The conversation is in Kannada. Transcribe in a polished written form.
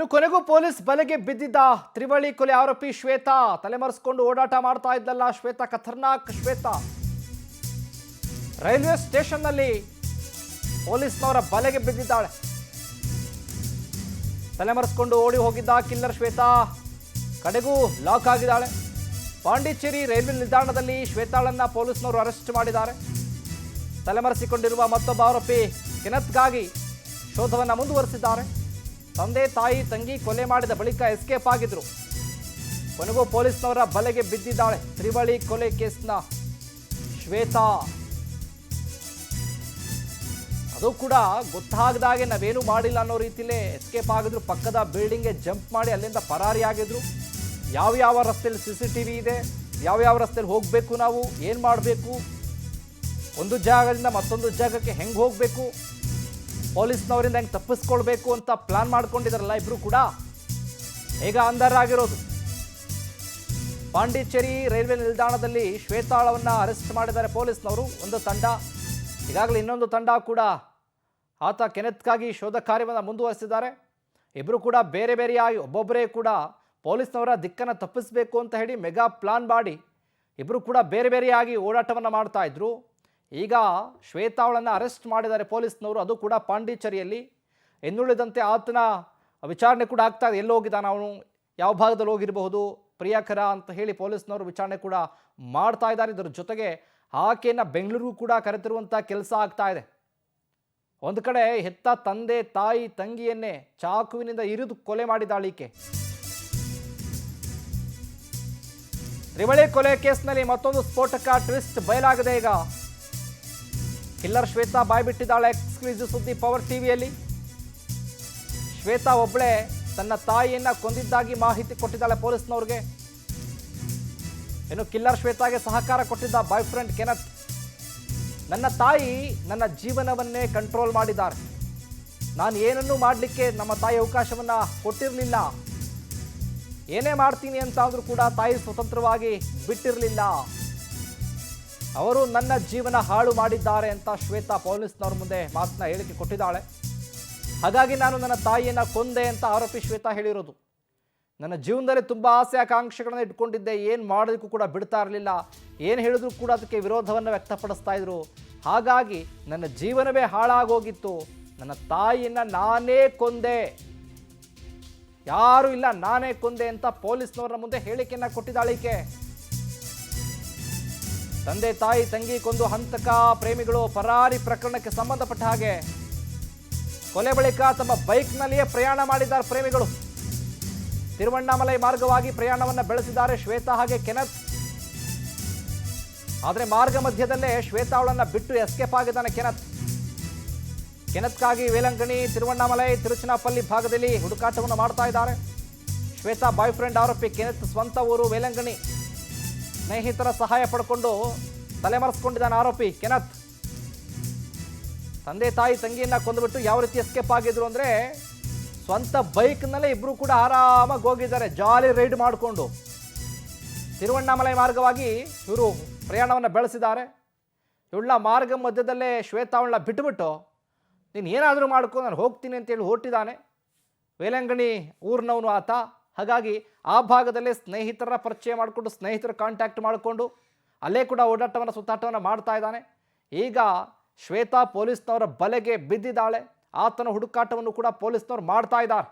ಇನ್ನು ಕೊನೆಗೂ ಪೊಲೀಸ್ ಬಲೆಗೆ ಬಿದ್ದಿದ್ದ ತ್ರಿವಳಿ ಕೊಲೆ ಆರೋಪಿ ಶ್ವೇತಾ ತಲೆಮರೆಸಿಕೊಂಡು ಓಡಾಟ ಮಾಡ್ತಾ ಇದ್ದಲ್ಲ ಶ್ವೇತಾ, ಖತರ್ನಾಕ್ ಶ್ವೇತಾ ರೈಲ್ವೆ ಸ್ಟೇಷನ್ನಲ್ಲಿ ಪೊಲೀಸ್ನವರ ಬಲೆಗೆ ಬಿದ್ದಿದ್ದಾಳೆ. ತಲೆಮರೆಸಿಕೊಂಡು ಓಡಿ ಹೋಗಿದ್ದ ಕಿಲ್ಲರ್ ಶ್ವೇತಾ ಕಡೆಗೂ ಲಾಕ್ ಆಗಿದ್ದಾಳೆ. ಪಾಂಡಿಚೇರಿ ರೈಲ್ವೆ ನಿಲ್ದಾಣದಲ್ಲಿ ಶ್ವೇತಾಳನ್ನ ಪೊಲೀಸ್ನವರು ಅರೆಸ್ಟ್ ಮಾಡಿದ್ದಾರೆ. ತಲೆಮರೆಸಿಕೊಂಡಿರುವ ಮತ್ತೊಬ್ಬ ಆರೋಪಿ ಕೆನತ್ಗಾಗಿ ಶೋಧವನ್ನು ಮುಂದುವರೆಸಿದ್ದಾರೆ. ತಂದೆ ತಾಯಿ ತಂಗಿ ಕೊಲೆ ಮಾಡಿದ ಬಳಿಕ ಎಸ್ಕೇಪ್ ಆಗಿದ್ರು. ಕೊನೆಗೂ ಪೊಲೀಸ್ನವರ ಬಲೆಗೆ ಬಿದ್ದಿದ್ದಾಳೆ ತ್ರಿವಳಿ ಕೊಲೆ ಕೇಸ್ನ ಶ್ವೇತಾ. ಅದು ಕೂಡ ಗೊತ್ತಾಗದಾಗೆ ನಾವೇನು ಮಾಡಿಲ್ಲ ಅನ್ನೋ ರೀತಿಲೇ ಎಸ್ಕೇಪ್ ಆಗಿದ್ರು. ಪಕ್ಕದ ಬಿಲ್ಡಿಂಗ್ಗೆ ಜಂಪ್ ಮಾಡಿ ಅಲ್ಲಿಂದ ಪರಾರಿಯಾಗಿದ್ರು. ಯಾವ ರಸ್ತೆಯಲ್ಲಿ CCTV ಇದೆ, ಯಾವ ರಸ್ತೆಯಲ್ಲಿ ಹೋಗಬೇಕು, ನಾವು ಏನು ಮಾಡಬೇಕು, ಒಂದು ಜಾಗದಿಂದ ಮತ್ತೊಂದು ಜಾಗಕ್ಕೆ ಹೆಂಗೆ ಹೋಗಬೇಕು, ಪೊಲೀಸ್ನವರಿಂದ ಹೆಂಗೆ ತಪ್ಪಿಸ್ಕೊಳ್ಬೇಕು ಅಂತ ಪ್ಲಾನ್ ಮಾಡ್ಕೊಂಡಿದ್ದಾರಲ್ಲ ಇಬ್ರು ಕೂಡ. ಈಗ ಅಂಧರಾಗಿರೋದು. ಪಾಂಡಿಚೇರಿ ರೈಲ್ವೆ ನಿಲ್ದಾಣದಲ್ಲಿ ಶ್ವೇತಾಳವನ್ನು ಅರೆಸ್ಟ್ ಮಾಡಿದ್ದಾರೆ ಪೊಲೀಸ್ನವರು. ಒಂದು ತಂಡ, ಈಗಾಗಲೇ ಇನ್ನೊಂದು ತಂಡ ಕೂಡ ಆತ ಕೆನೆತ್ಗಾಗಿ ಶೋಧ ಕಾರ್ಯವನ್ನು ಮುಂದುವರಿಸಿದ್ದಾರೆ. ಇಬ್ಬರು ಕೂಡ ಬೇರೆ ಬೇರೆಯಾಗಿ ಒಬ್ಬೊಬ್ಬರೇ ಕೂಡ ಪೊಲೀಸ್ನವರ ದಿಕ್ಕನ್ನು ತಪ್ಪಿಸಬೇಕು ಅಂತ ಹೇಳಿ ಮೆಗಾ ಪ್ಲಾನ್ ಮಾಡಿ ಇಬ್ಬರು ಕೂಡ ಬೇರೆ ಬೇರೆಯಾಗಿ ಓಡಾಟವನ್ನು ಮಾಡ್ತಾ ಇದ್ರು. ಈಗ ಶ್ವೇತಾಳನ್ನು ಅರೆಸ್ಟ್ ಮಾಡಿದ್ದಾರೆ ಪೊಲೀಸ್ನವರು, ಅದು ಕೂಡ ಪಾಂಡಿಚೇರಿಯಲ್ಲಿ. ಇನ್ನುಳಿದಂತೆ ಆತನ ವಿಚಾರಣೆ ಕೂಡ ಆಗ್ತಾ ಇದೆ. ಎಲ್ಲಿ ಹೋಗಿದ್ದಾನೆ ಅವನು, ಯಾವ ಭಾಗದಲ್ಲಿ ಹೋಗಿರಬಹುದು, ಪ್ರಿಯಕರ ಅಂತ ಹೇಳಿ ಪೊಲೀಸ್ನವರು ವಿಚಾರಣೆ ಕೂಡ ಮಾಡ್ತಾ ಇದ್ದಾರೆ. ಇದರ ಜೊತೆಗೆ ಆಕೆಯನ್ನು ಬೆಂಗಳೂರು ಕೂಡ ಕರೆತಿರುವಂಥ ಕೆಲಸ ಆಗ್ತಾ ಇದೆ. ಒಂದು ಕಡೆ ಹೆತ್ತ ತಂದೆ ತಾಯಿ ತಂಗಿಯನ್ನೇ ಚಾಕುವಿನಿಂದ ಇರಿದು ಕೊಲೆ ಮಾಡಿದ್ದಾಳೆ ಈಕೆ. ತ್ರಿವಳಿ ಕೊಲೆ ಕೇಸ್ನಲ್ಲಿ ಮತ್ತೊಂದು ಸ್ಫೋಟಕ ಟ್ವಿಸ್ಟ್ ಬಯಲಾಗಿದೆ. ಈಗ ಕಿಲ್ಲರ್ ಶ್ವೇತಾ ಬಾಯ್ಬಿಟ್ಟಿದ್ದಾಳೆ. ಎಕ್ಸ್ಕ್ಲೂಸಿವ್ ಸುದ್ದಿ ಪವರ್ ಟಿವಿಯಲ್ಲಿ. ಶ್ವೇತಾ ಒಬ್ಬಳೇ ತನ್ನ ತಾಯಿಯನ್ನ ಕೊಂದಿದ್ದಾಗಿ ಮಾಹಿತಿ ಕೊಟ್ಟಿದ್ದಾಳೆ ಪೊಲೀಸ್ನವ್ರಿಗೆ. ಇನ್ನು ಕಿಲ್ಲರ್ ಶ್ವೇತಾಗೆ ಸಹಕಾರ ಕೊಟ್ಟಿದ್ದ ಬಾಯ್ ಫ್ರೆಂಡ್ ಕೆನತ್, ನನ್ನ ತಾಯಿ ನನ್ನ ಜೀವನವನ್ನೇ ಕಂಟ್ರೋಲ್ ಮಾಡಿದ್ದಾರೆ, ನಾನು ಏನನ್ನೂ ಮಾಡಲಿಕ್ಕೆ ನಮ್ಮ ತಾಯಿ ಅವಕಾಶವನ್ನು ಕೊಟ್ಟಿರಲಿಲ್ಲ, ಏನೇ ಮಾಡ್ತೀನಿ ಅಂತ ಅಂದರೂ ಕೂಡ ತಾಯಿ ಸ್ವತಂತ್ರವಾಗಿ ಬಿಟ್ಟಿರಲಿಲ್ಲ, ಅವರು ನನ್ನ ಜೀವನ ಹಾಳು ಮಾಡಿದ್ದಾರೆ ಅಂತ ಶ್ವೇತಾ ಪೊಲೀಸ್ನವ್ರ ಮುಂದೆ ಮಾತನ್ನ ಹೇಳಿಕೆ ಕೊಟ್ಟಿದ್ದಾಳೆ. ಹಾಗಾಗಿ ನಾನು ನನ್ನ ತಾಯಿಯನ್ನು ಕೊಂದೆ ಅಂತ ಆರೋಪಿ ಶ್ವೇತಾ ಹೇಳಿರೋದು. ನನ್ನ ಜೀವನದಲ್ಲಿ ತುಂಬ ಆಸೆ ಆಕಾಂಕ್ಷೆಗಳನ್ನು ಇಟ್ಕೊಂಡಿದ್ದೆ, ಏನು ಮಾಡೋದಕ್ಕೂ ಕೂಡ ಬಿಡ್ತಾ ಇರಲಿಲ್ಲ, ಏನು ಹೇಳಿದ್ರು ಕೂಡ ಅದಕ್ಕೆ ವಿರೋಧವನ್ನು ವ್ಯಕ್ತಪಡಿಸ್ತಾ ಇದ್ರು. ಹಾಗಾಗಿ ನನ್ನ ಜೀವನವೇ ಹಾಳಾಗೋಗಿತ್ತು, ನನ್ನ ತಾಯಿಯನ್ನು ನಾನೇ ಕೊಂದೆ, ಯಾರೂ ಇಲ್ಲ ನಾನೇ ಕೊಂದೆ ಅಂತ ಪೊಲೀಸ್ನವರ ಮುಂದೆ ಹೇಳಿಕೆಯನ್ನು ಕೊಟ್ಟಿದ್ದಾಳೆ ಈಕೆ. ತಂದೆ ತಾಯಿ ತಂಗಿ ಕೊಂದು ಹಂತಕ ಪ್ರೇಮಿಗಳು ಪರಾರಿ ಪ್ರಕರಣಕ್ಕೆ ಸಂಬಂಧಪಟ್ಟ ಹಾಗೆ ಕೊಲೆ ಬಳಿಕ ತಮ್ಮ ಬೈಕ್ನಲ್ಲಿಯೇ ಪ್ರಯಾಣ ಮಾಡಿದ್ದಾರೆ ಪ್ರೇಮಿಗಳು. ತಿರುವಣ್ಣಾಮಲೈ ಮಾರ್ಗವಾಗಿ ಪ್ರಯಾಣವನ್ನು ಬೆಳೆಸಿದ್ದಾರೆ ಶ್ವೇತಾ ಹಾಗೆ ಕೆನತ್. ಆದರೆ ಮಾರ್ಗ ಮಧ್ಯದಲ್ಲೇ ಶ್ವೇತಾ ಅವಳನ್ನು ಬಿಟ್ಟು ಎಸ್ಕೇಪ್ ಆಗಿದ್ದಾನೆ ಕೆನತ್. ಕೆನತ್ಗಾಗಿ ವೇಲಂಗಣಿ, ತಿರುವಣ್ಣಾಮಲೈ, ತಿರುಚನಾಪಲ್ಲಿ ಭಾಗದಲ್ಲಿ ಹುಡುಕಾಟವನ್ನು ಮಾಡ್ತಾ ಇದ್ದಾರೆ. ಶ್ವೇತಾ ಬಾಯ್ ಫ್ರೆಂಡ್ ಆರೋಪಿ ಕೆನತ್ ಸ್ವಂತ ಊರು ವೇಲಂಗಣಿ. ಸ್ನೇಹಿತರ ಸಹಾಯ ಪಡ್ಕೊಂಡು ತಲೆಮರೆಸ್ಕೊಂಡಿದ್ದಾನೆ ಆರೋಪಿ ಕೆನತ್. ತಂದೆ ತಾಯಿ ತಂಗಿಯನ್ನ ಕೊಂದುಬಿಟ್ಟು ಯಾವ ರೀತಿ ಎಸ್ಕೇಪ್ ಆಗಿದ್ರು ಅಂದರೆ, ಸ್ವಂತ ಬೈಕ್ನಲ್ಲೇ ಇಬ್ಬರು ಕೂಡ ಆರಾಮಾಗಿ ಹೋಗಿದ್ದಾರೆ, ಜಾಲಿ ರೈಡ್ ಮಾಡಿಕೊಂಡು. ತಿರುವಣ್ಣಾಮಲೈ ಮಾರ್ಗವಾಗಿ ಇವರು ಪ್ರಯಾಣವನ್ನು ಬೆಳೆಸಿದ್ದಾರೆ. ಇವಳ ಮಾರ್ಗ ಮಧ್ಯದಲ್ಲೇ ಶ್ವೇತಾ ಅವಳನ್ನ ಬಿಟ್ಟುಬಿಟ್ಟು ನೀನು ಏನಾದರೂ ಮಾಡ್ಕೊಂಡು ನಾನು ಹೋಗ್ತೀನಿ ಅಂತೇಳಿ ಹೊರಟಿದ್ದಾನೆ. ವೇಲಂಗಣಿ ಊರಿನವನು ಆತ. ಹಾಗಾಗಿ ಆ ಭಾಗದಲ್ಲೇ ಸ್ನೇಹಿತರ ಪರಿಚಯ ಮಾಡಿಕೊಂಡು ಸ್ನೇಹಿತರ ಕಾಂಟ್ಯಾಕ್ಟ್ ಮಾಡಿಕೊಂಡು ಅಲ್ಲೇ ಕೂಡ ಓಡಾಟವನ್ನು ಸುತ್ತಾಟವನ್ನು ಮಾಡ್ತಾ ಇದ್ದಾನೆ. ಈಗ ಶ್ವೇತಾ ಪೊಲೀಸ್ನವರ ಬಲೆಗೆ ಬಿದ್ದಿದ್ದಾಳೆ. ಆತನ ಹುಡುಕಾಟವನ್ನು ಕೂಡ ಪೊಲೀಸ್ನವರು ಮಾಡ್ತಾ ಇದ್ದಾರೆ.